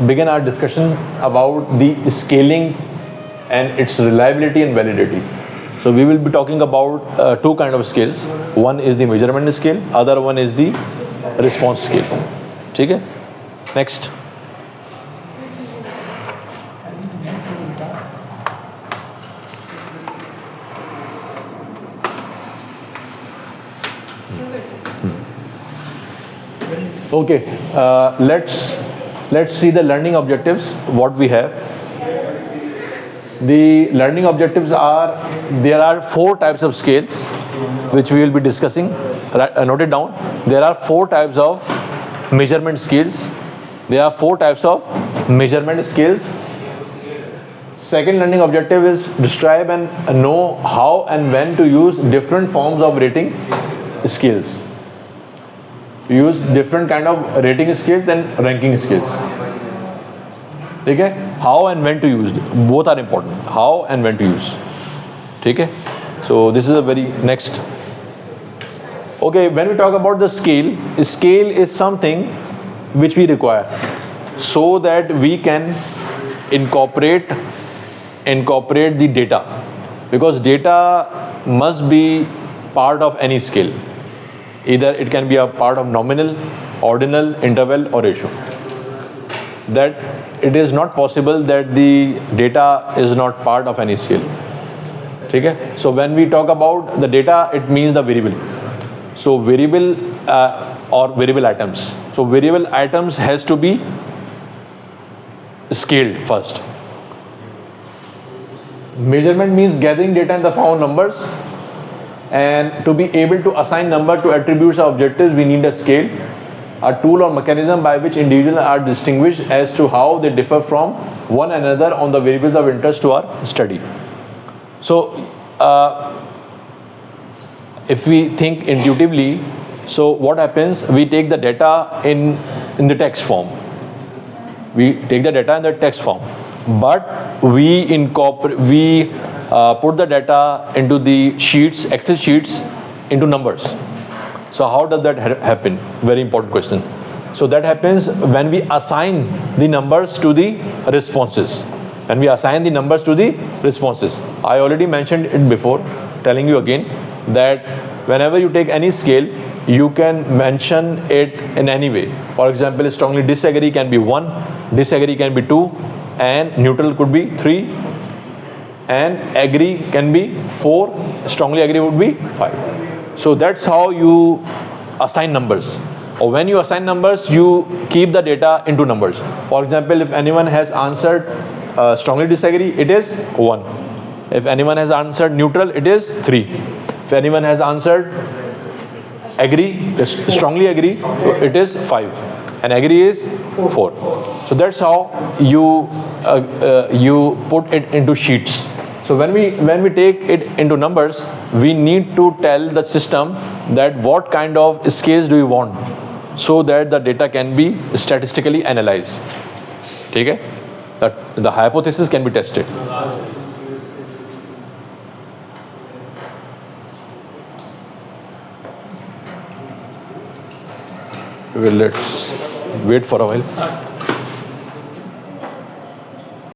begin our discussion about the scaling and its reliability and validity. So we will be talking about two kind of scales. One is the measurement scale, other one is the response scale. ठीक है? Next. Okay, let's see the learning objectives. What we have. The learning objectives are, there are 4 types of scales which we will be discussing. Note it down. There are 4 types of measurement scales. There are 4 types of measurement scales. Second learning objective is describe and know how and when to use different forms of rating scales. Use different kind of rating scales and ranking scales. Okay? How and when to use, both are important. How and when to use. Okay? So this is a very next. Okay, when we talk about the scale is something which we require so that we can incorporate the data, because data must be part of any scale. Either it can be a part of nominal, ordinal, interval or ratio. That it is not possible that the data is not part of any scale. Okay? So when we talk about the data, it means the variable. So variable or variable items. So variable items has to be scaled first. Measurement means gathering data in the form of numbers. And to be able to assign number to attributes or objectives, we need a scale, a tool or mechanism by which individuals are distinguished as to how they differ from one another on the variables of interest to our study. So, if we think intuitively, so what happens? We take the data in the text form. We take the data in the text form, but we put the data into the sheets, Excel sheets, into numbers. So how does that happen? Very important question. So that happens when we assign the numbers to the responses. When we assign the numbers to the responses. I already mentioned it before, telling you again that whenever you take any scale, you can mention it in any way. For example, strongly disagree can be 1, disagree can be 2, and neutral could be 3. And agree can be 4, strongly agree would be 5. So that's how you assign numbers. Or when you assign numbers, you keep the data into numbers. For example, if anyone has answered strongly disagree, it is 1. If anyone has answered neutral, it is 3. If anyone has answered agree, strongly agree, it is 5. And agree is 4. So that's how you put it into sheets. So when we take it into numbers, we need to tell the system that what kind of scales do we want, so that the data can be statistically analyzed. Okay? That the hypothesis can be tested. Well, let's wait for a while.